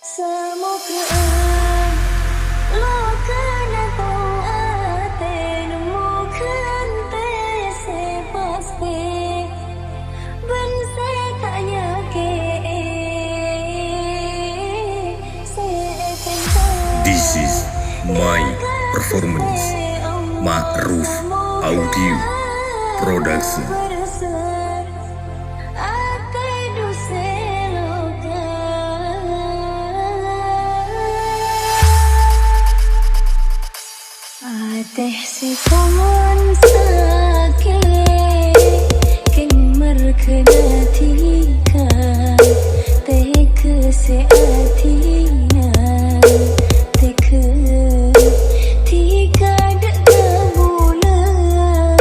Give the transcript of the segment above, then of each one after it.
Semoga lo kena tahu atenu kante sepasti ben setanya ke This is my performance Ma'ruf Audio Production. Teh si kawan sakit ken merkenatika teh keseatina teh ketika dek bulan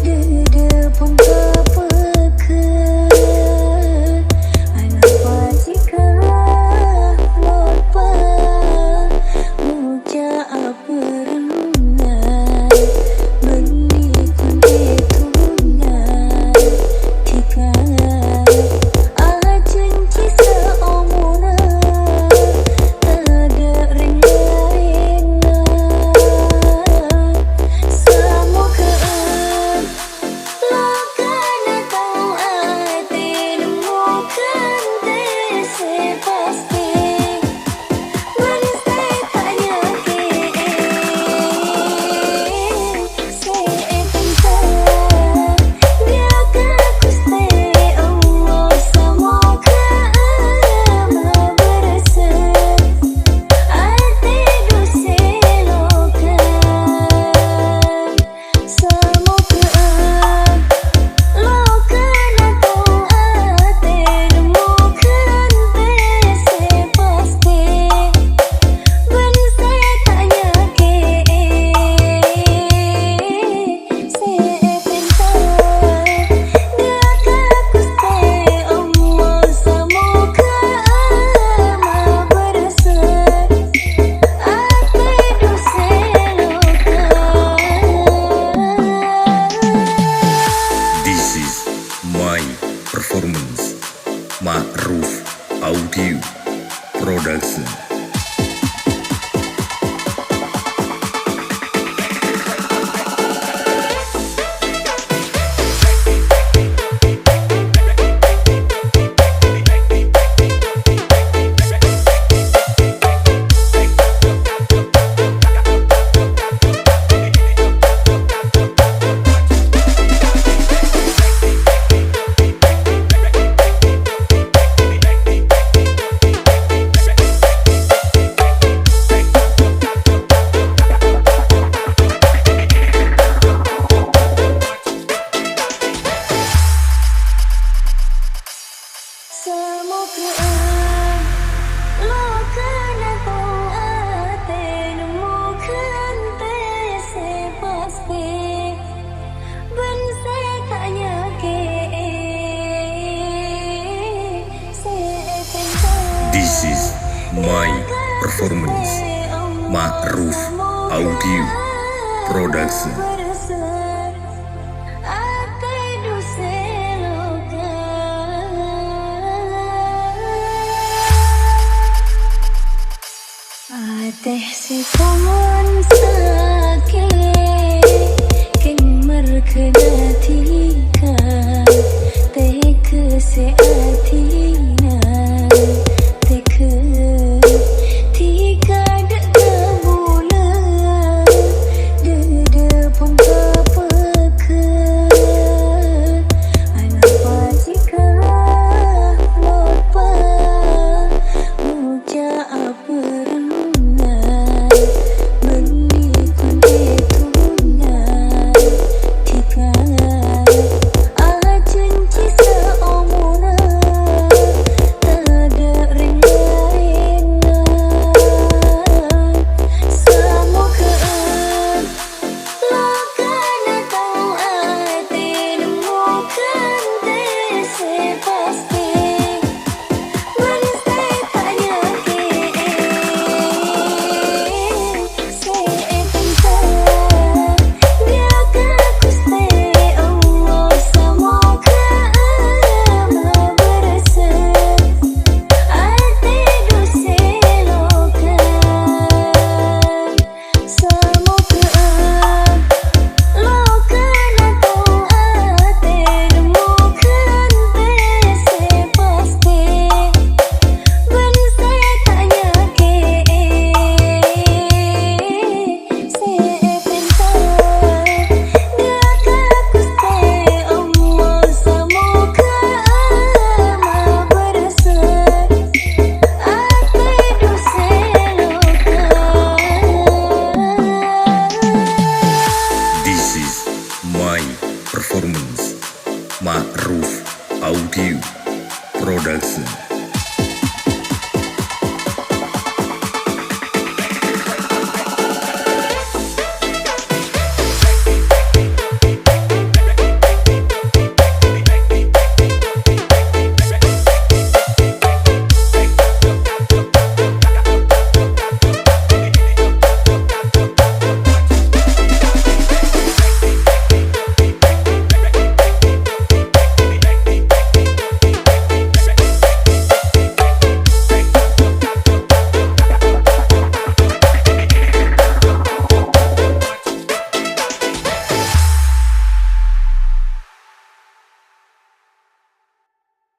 dede pun kepekan anak jika lupa muja apa Performance Ma'ruf Audio Production. Semoga lo kena tahu atenu kante sepasti ben setanya ke This is my performance Ma'ruf Audio Production. Teh si kawan sakit ken merkenatika teh keseatina teh ketika dek bulan dede pun kepekan anak jika lupa muja apa Production.